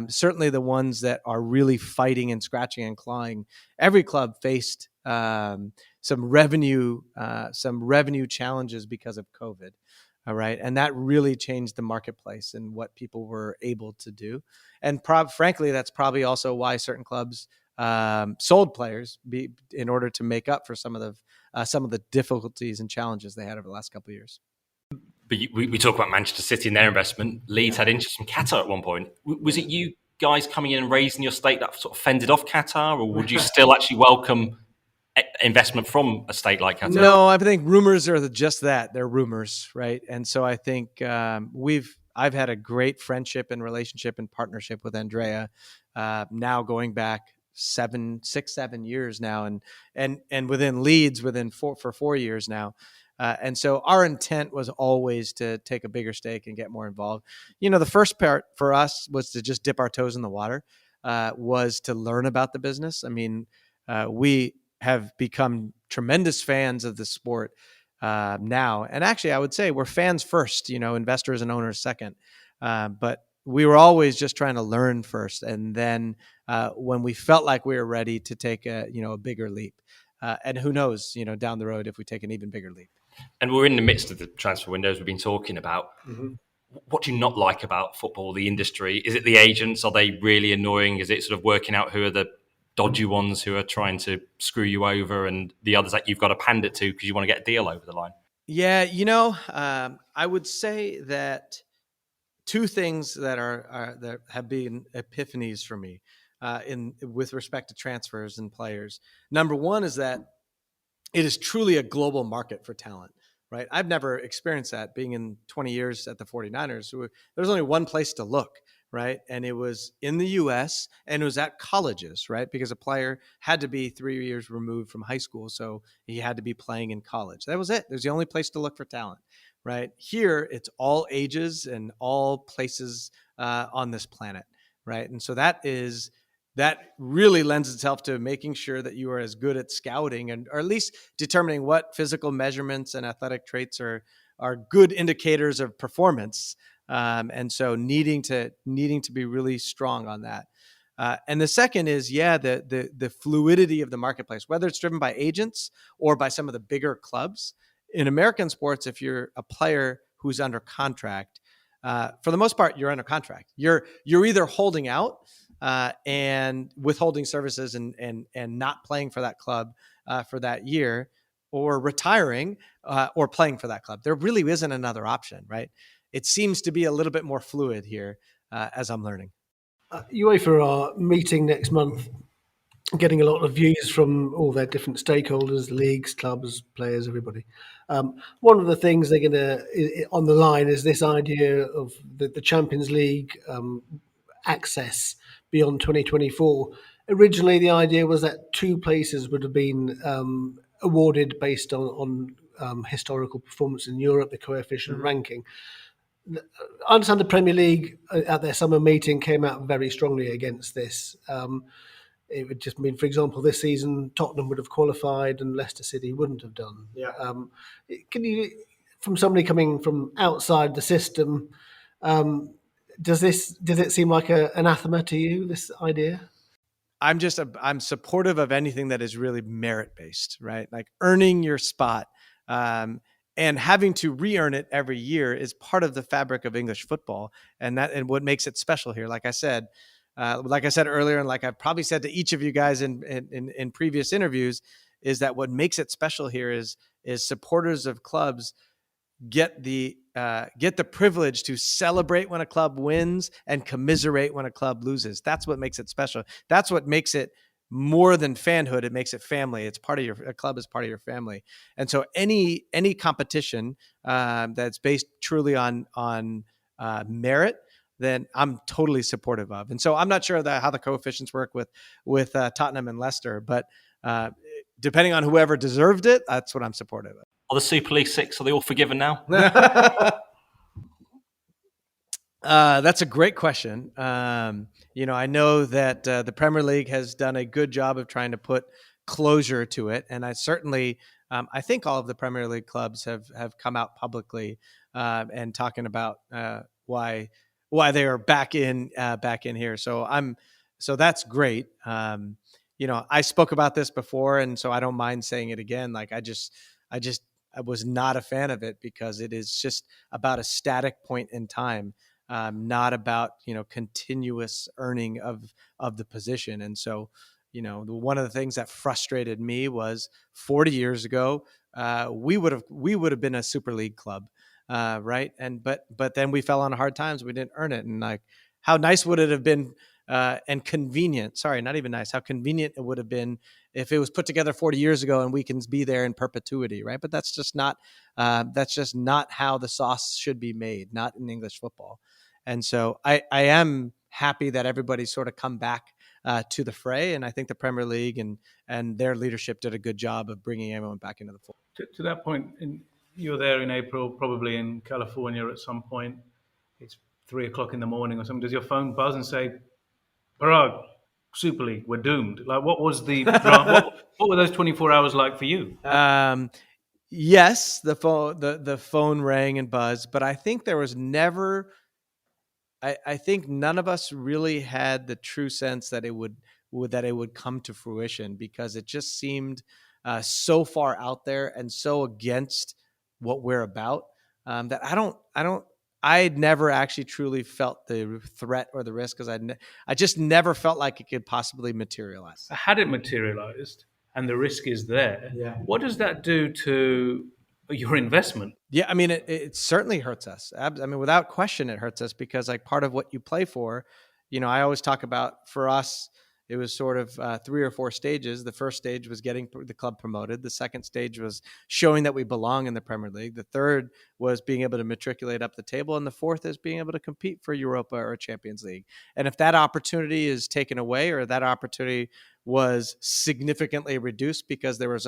certainly the ones that are really fighting and scratching and clawing, every club faced some revenue challenges because of COVID. All right. And that really changed the marketplace and what people were able to do. And frankly, that's probably also why certain clubs sold players in order to make up for some of the difficulties and challenges they had over the last couple of years. But we talk about Manchester City and their investment. Leeds had interest from Qatar at one point. Was it you guys coming in and raising your stake that sort of fended off Qatar, or would you still actually welcome investment from a state like Qatar? No, I think rumors are just that. They're rumors, right? And so I think I've had a great friendship and relationship and partnership with Andrea, now going back 7 years now, and within Leeds for 4 years now. And so our intent was always to take a bigger stake and get more involved. The first part for us was to just dip our toes in the water. was to learn about the business. I mean, we have become tremendous fans of the sport now. And actually, I would say we're fans first, investors and owners second. But we were always just trying to learn first. And then when we felt like we were ready to take a bigger leap. And who knows, down the road if we take an even bigger leap. And we're in the midst of the transfer windows we've been talking about. Mm-hmm. What do you not like about football, the industry? Is it the agents? Are they really annoying? Is it sort of working out who are the dodgy ones who are trying to screw you over and the others that you've got to pander to because you want to get a deal over the line? Yeah, I would say that two things that that have been epiphanies for me with respect to transfers and players. Number one is that it is truly a global market for talent, right? I've never experienced that being in 20 years at the 49ers. There's only one place to look, right? And it was in the US and it was at colleges, right? Because a player had to be 3 years removed from high school. So he had to be playing in college. That was it. There's the only place to look for talent, right? Here, it's all ages and all places on this planet, right? And so that really lends itself to making sure that you are as good at scouting or at least determining what physical measurements and athletic traits are good indicators of performance. And so needing to be really strong on that. And the second is, the fluidity of the marketplace, whether it's driven by agents or by some of the bigger clubs. In American sports, if you're a player who's under contract, for the most part, you're under contract. You're either holding out and withholding services and not playing for that club for that year, or retiring or playing for that club. There really isn't another option, right? It seems to be a little bit more fluid here as I'm learning. UEFA are meeting next month, getting a lot of views from all their different stakeholders, leagues, clubs, players, everybody. One of the things they're going to on the line is this idea of the Champions League access beyond 2024. Originally, the idea was that 2 places would have been awarded based on historical performance in Europe, the coefficient ranking. I understand the Premier League at their summer meeting came out very strongly against this. It would just mean, for example, this season Tottenham would have qualified and Leicester City wouldn't have done. Yeah. Can you, from somebody coming from outside the system, does it seem like an anathema to you, this idea? I'm supportive of anything that is really merit based, right? Like earning your spot and having to re-earn it every year is part of the fabric of English football, and what makes it special here. Like I said earlier, and like I've probably said to each of you guys in previous interviews, is that what makes it special here is supporters of clubs get the privilege to celebrate when a club wins and commiserate when a club loses. That's what makes it special. That's what makes it more than fanhood. It makes it family. It's a club is part of your family. And so any competition that's based truly on merit, then I'm totally supportive of. And so I'm not sure how the coefficients work with Tottenham and Leicester, but depending on whoever deserved it, that's what I'm supportive of. Are the Super League 6, are they all forgiven now? That's a great question. I know that the Premier League has done a good job of trying to put closure to it, and I certainly, I think all of the Premier League clubs have come out publicly and talking about why they are back in here. So that's great. I spoke about this before, and so I don't mind saying it again. Like I was not a fan of it because it is just about a static point in time. Not about continuous earning of the position. And so one of the things that frustrated me was 40 years ago we would have been a Super League club, right? And but then we fell on hard times. We didn't earn it, and like how nice would it have been and convenient? Sorry, not even nice. How convenient it would have been if it was put together 40 years ago and we can be there in perpetuity, right? But that's just not how the sauce should be made, not in English football. And so I am happy that everybody's sort of come back to the fray. And I think the Premier League and their leadership did a good job of bringing everyone back into the fold. To that point, you were there in April, probably in California at some point. It's 3:00 in the morning or something. Does your phone buzz and say, Paraag, Super League were doomed? Like, what was the drama? What were those 24 hours like for you? Yes, the phone rang and buzzed, but I think there was never. I think none of us really had the true sense that it would come to fruition, because it just seemed so far out there and so against what we're about, that I never actually truly felt the threat or the risk, because I just never felt like it could possibly materialize. Had it materialized and the risk is there, what does that do to your investment? Yeah, I mean, it certainly hurts us. I mean, without question, it hurts us, because like part of what you play for, I always talk about, for us, it was sort of 3 or 4 stages. The first stage was getting the club promoted. The second stage was showing that we belong in the Premier League. The third was being able to matriculate up the table. And the fourth is being able to compete for Europa or Champions League. And if that opportunity is taken away, or that opportunity was significantly reduced because there was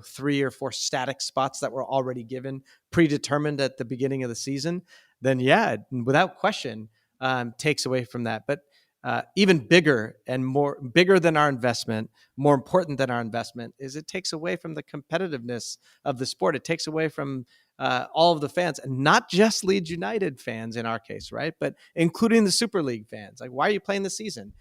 3 or 4 static spots that were already given, predetermined at the beginning of the season, then yeah, without question, takes away from that. But even bigger than our investment, more important than our investment, is it takes away from the competitiveness of the sport. It takes away from all of the fans, and not just Leeds United fans in our case, right? But including the Super League fans. Like, why are you playing the season?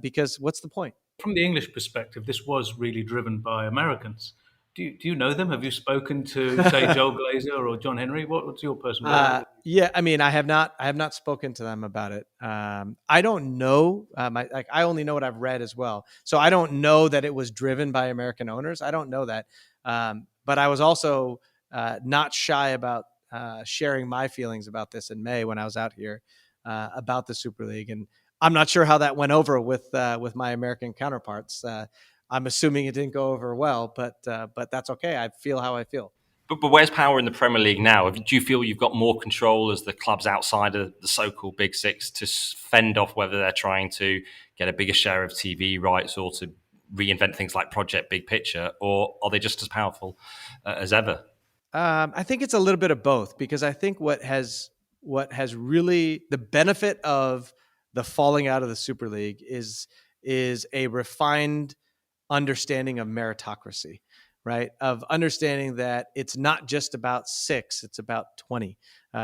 Because what's the point? From the English perspective, this was really driven by Americans. Do you know them? Have you spoken to, say, Joel Glazer or John Henry? What's your personal? Yeah, I mean, I have not spoken to them about it. I don't know. I only know what I've read as well. So I don't know that it was driven by American owners. I don't know that. But I was also not shy about sharing my feelings about this in May when I was out here about the Super League, and I'm not sure how that went over with my American counterparts. I'm assuming it didn't go over well, but that's okay. I feel how I feel. But where's power in the Premier League now? Do you feel you've got more control as the clubs outside of the so-called Big Six to fend off whether they're trying to get a bigger share of TV rights or to reinvent things like Project Big Picture, or are they just as powerful as ever? I think it's a little bit of both, because I think what has really the benefit of the falling out of the Super League is a refined understanding of meritocracy, right? Of understanding that it's not just about 6, it's about 20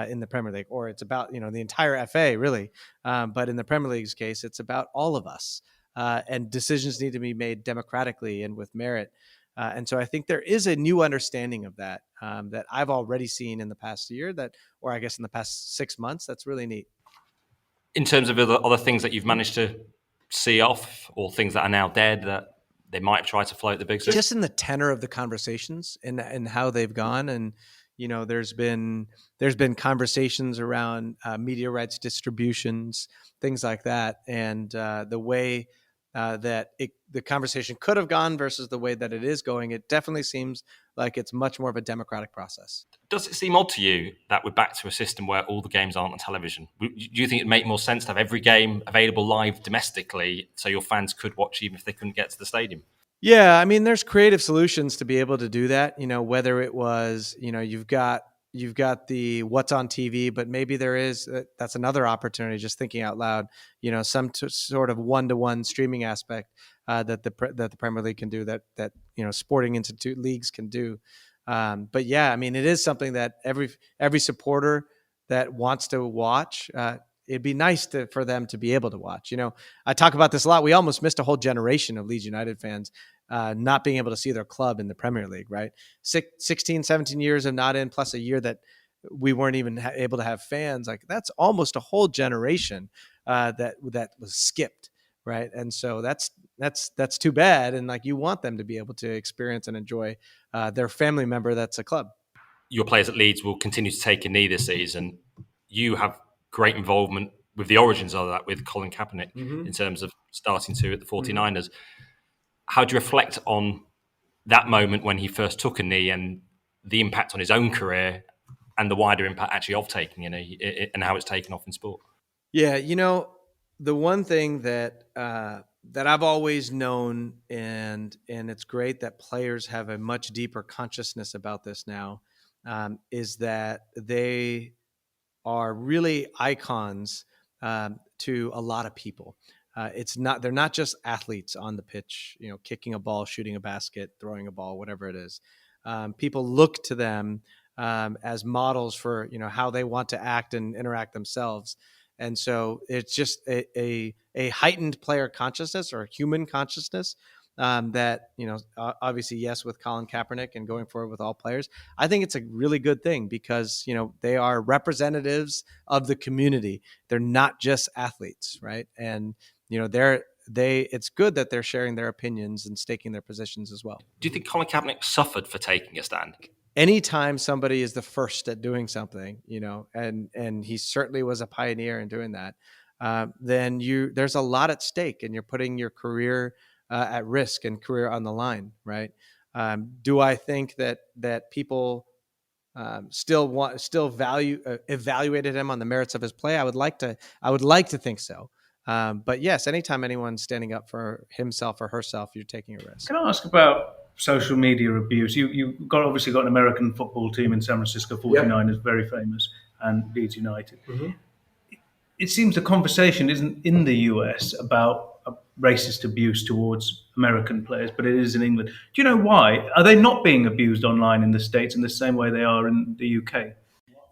in the Premier League, or it's about, the entire FA really. But in the Premier League's case, it's about all of us. And decisions need to be made democratically and with merit. And so I think there is a new understanding of that that I've already seen in the past year, or I guess in the past 6 months. That's really neat. In terms of other things that you've managed to see off, or things that are now dead that they might have tried to float the Big Six? Just in the tenor of the conversations and how they've gone. And, there's been conversations around media rights distributions, things like that. And the way that the conversation could have gone versus the way that it is going, it definitely seems like it's much more of a democratic process. Does it seem odd to you that we're back to a system where all the games aren't on television? Do you think it'd make more sense to have every game available live domestically so your fans could watch even if they couldn't get to the stadium? Yeah, I mean, there's creative solutions to be able to do that. Whether it was, you've got the what's on TV, but maybe that's another opportunity. Just thinking out loud, some sort of one-to-one streaming aspect that the Premier League can do, that sporting institute leagues can do. But yeah, I mean, it is something that every supporter that wants to watch. It'd be nice for them to be able to watch. I talk about this a lot. We almost missed a whole generation of Leeds United fans not being able to see their club in the Premier League, right? 16, 17 years of not in, plus a year that we weren't even able to have fans. Like, that's almost a whole generation that was skipped, right? And so that's too bad. And like, you want them to be able to experience and enjoy their family member that's a club. Your players at Leeds will continue to take a knee this season. You have great involvement with the origins of that, with Colin Kaepernick, in terms of starting to at the 49ers. How do you reflect on that moment when he first took a knee and the impact on his own career and the wider impact actually of taking a knee and how it's taken off in sport? Yeah, the one thing that I've always known, and it's great that players have a much deeper consciousness about this now, is that they are really icons to a lot of people. they're not just athletes on the pitch, kicking a ball, shooting a basket, throwing a ball, whatever it is. People look to them as models for how they want to act and interact themselves. And so it's just a heightened player consciousness or human consciousness that, obviously, yes, with Colin Kaepernick and going forward with all players, I think it's a really good thing because, they are representatives of the community. They're not just athletes, right? And, it's good that they're sharing their opinions and staking their positions as well. Do you think Colin Kaepernick suffered for taking a stand? Anytime somebody is the first at doing something, and he certainly was a pioneer in doing that, then there's a lot at stake, and you're putting your career at risk and career on the line, right? Do I think that people still evaluated him on the merits of his play? I would like to think so. But yes, anytime anyone's standing up for himself or herself, you're taking a risk. Can I ask about social media abuse? You obviously got an American football team in San Francisco, 49ers, yep, very famous, and Leeds United. Mm-hmm. It seems the conversation isn't in the US about racist abuse towards American players, but it is in England. Do you know why? Are they not being abused online in the States in the same way they are in the UK?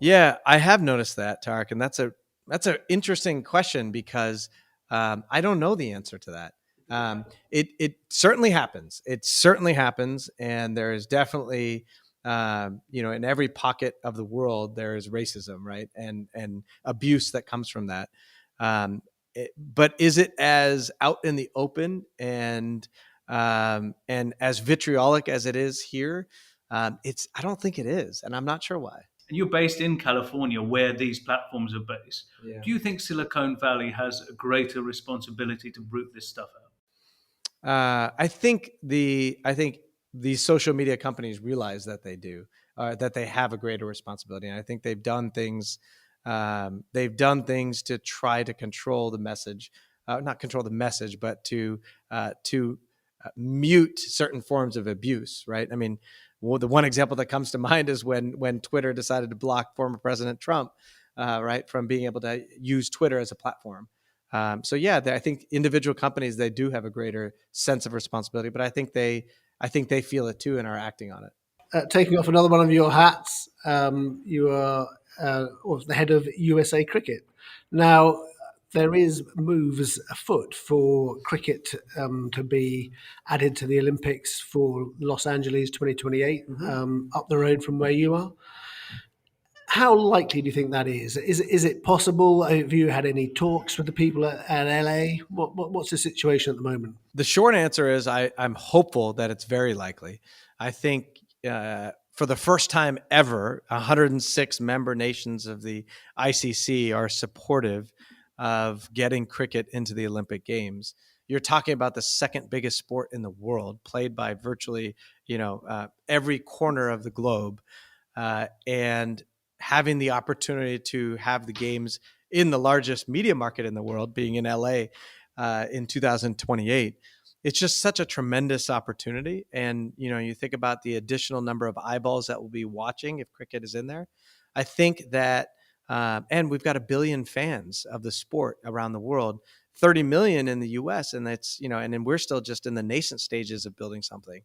Yeah, I have noticed that, Tariq, and that's an interesting question because I don't know the answer to that. It certainly happens. It certainly happens, and there is definitely, in every pocket of the world there is racism, right, and abuse that comes from that. But is it as out in the open and as vitriolic as it is here? I don't think it is, and I'm not sure why. And you're based in California, where these platforms are based. Yeah. Do you think Silicon Valley has a greater responsibility to root this stuff out? I think the social media companies realize that they do, that they have a greater responsibility, and I think they've done things. They've done things to try to control the message, not control the message, but to mute certain forms of abuse. Right? I mean. Well, the one example that comes to mind is when Twitter decided to block former President Trump, right, from being able to use Twitter as a platform. So yeah, I think individual companies, they do have a greater sense of responsibility, but I think they feel it too and are acting on it. Taking off another one of your hats, you are the head of USA Cricket. Now, there is moves afoot for cricket to be added to the Olympics for Los Angeles 2028, mm-hmm. Up the road from where you are. How likely do you think that is? Is it possible? Have you had any talks with the people at LA? What's the situation at the moment? The short answer is I'm hopeful that it's very likely. I think for the first time ever, 106 member nations of the ICC are supportive of getting cricket into the Olympic Games. You're talking about the second biggest sport in the world, played by virtually, every corner of the globe, and having the opportunity to have the games in the largest media market in the world, being in LA in 2028. It's just such a tremendous opportunity. And, you think about the additional number of eyeballs that will be watching if cricket is in there. I think that and we've got 1 billion fans of the sport around the world, 30 million in the US. And that's, and then we're still just in the nascent stages of building something.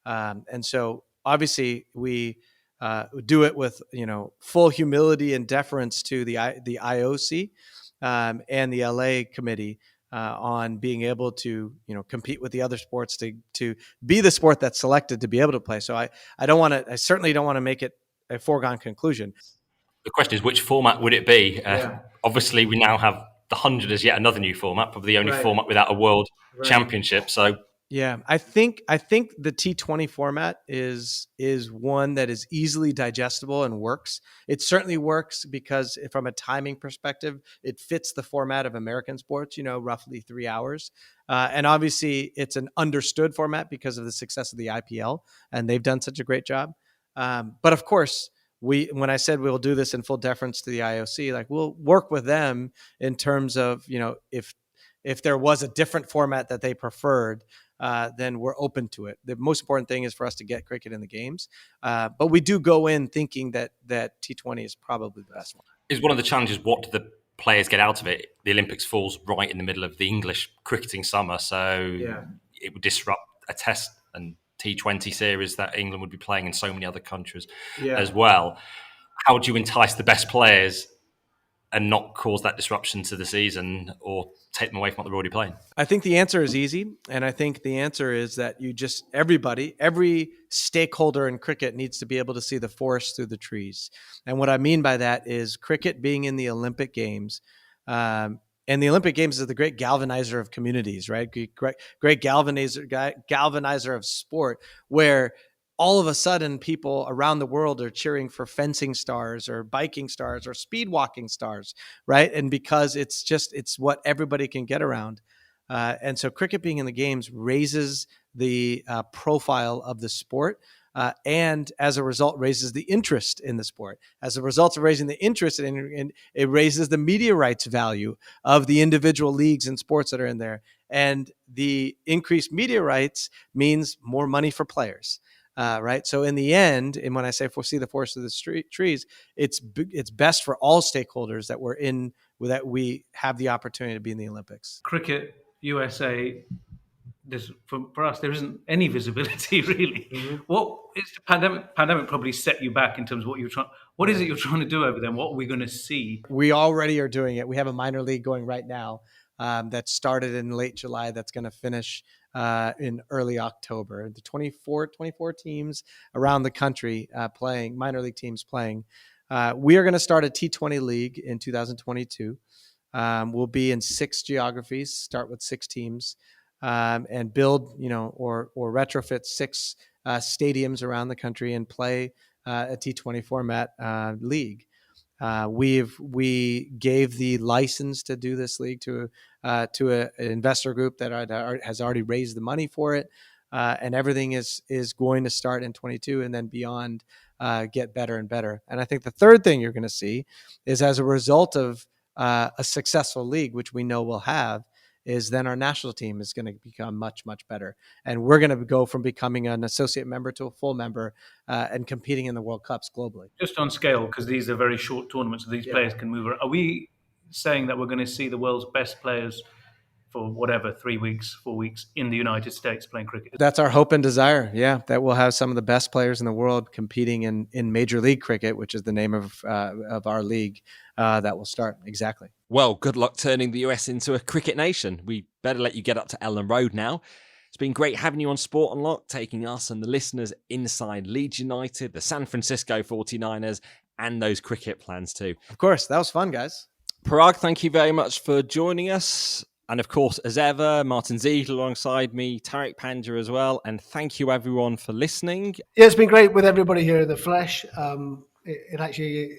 And so obviously we do it with, full humility and deference to the IOC and the LA committee on being able to, compete with the other sports to be the sport that's selected to be able to play. So I certainly don't want to make it a foregone conclusion. The question is, which format would it be? Obviously, we now have the 100 as yet another new format, probably the only format without a world championship. So, yeah, I think the T20 format is one that is easily digestible and works. It certainly works because from a timing perspective, it fits the format of American sports, roughly 3 hours. And obviously, it's an understood format because of the success of the IPL, and they've done such a great job. But of course, when I said we'll do this in full deference to the IOC, like we'll work with them in terms of, if there was a different format that they preferred, then we're open to it. The most important thing is for us to get cricket in the games. But we do go in thinking that T20 is probably the best one. Is one of the challenges what do the players get out of it, the Olympics falls right in the middle of the English cricketing summer. So it would disrupt a test and T20 series that England would be playing in so many other countries as well. How do you entice the best players and not cause that disruption to the season or take them away from what they're already playing? I think the answer is easy. And I think the answer is that every stakeholder in cricket needs to be able to see the forest through the trees. And what I mean by that is cricket being in the Olympic Games. And the Olympic Games is the great galvanizer of communities, right? Great galvanizer of sport, where all of a sudden people around the world are cheering for fencing stars or biking stars or speed walking stars, right? And because it's what everybody can get around. And so cricket being in the games raises the profile of the sport. And as a result, raises the interest in the sport. As a result of raising the interest, in it raises the media rights value of the individual leagues and sports that are in there. And the increased media rights means more money for players. Right. So in the end, and when I say foresee the forest of the trees, it's best for all stakeholders that we have the opportunity to be in the Olympics. Cricket USA, for us, there isn't any visibility really. Mm-hmm. What is the pandemic probably set you back in terms of what you're trying? What is it you're trying to do over there? What are we going to see? We already are doing it. We have a minor league going right now that started in late July. That's going to finish in early October. The 24 teams around the country playing, minor league teams playing. We are going to start a T20 league in 2022. We'll be in 6 geographies, start with 6 teams, and build, or retrofit 6 stadiums around the country and play a T20 format league. We gave the license to do this league to an investor group that has already raised the money for it, and everything is going to start in 22 and then beyond get better and better. And I think the third thing you're going to see is, as a result of a successful league, which we know we'll have, is then our national team is going to become much, much better. And we're going to go from becoming an associate member to a full member and competing in the World Cups globally. Just on scale, because these are very short tournaments, so these players can move around. Are we saying that we're going to see the world's best players for whatever, 3 weeks, 4 weeks in the United States playing cricket? That's our hope and desire, that we'll have some of the best players in the world competing in Major League Cricket, which is the name of our league that will start. Exactly. Well, good luck turning the US into a cricket nation. We better let you get up to Ellen Road now. It's been great having you on Sport Unlocked, taking us and the listeners inside Leeds United, the San Francisco 49ers, and those cricket plans too. Of course, that was fun, guys. Paraag, thank you very much for joining us. And of course, as ever, Martyn Ziegler alongside me, Tariq, Panja as well. And thank you everyone for listening. Yeah, it's been great with everybody here in the flesh. It actually,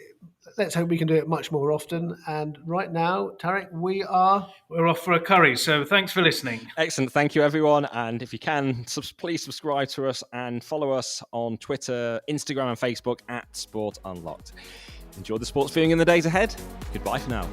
let's hope we can do it much more often. And right now, Tariq, we're off for a curry. So thanks for listening. Excellent. Thank you, everyone. And if you can, please subscribe to us and follow us on Twitter, Instagram and Facebook @Sport Unlocked. Enjoy the sports viewing in the days ahead. Goodbye for now.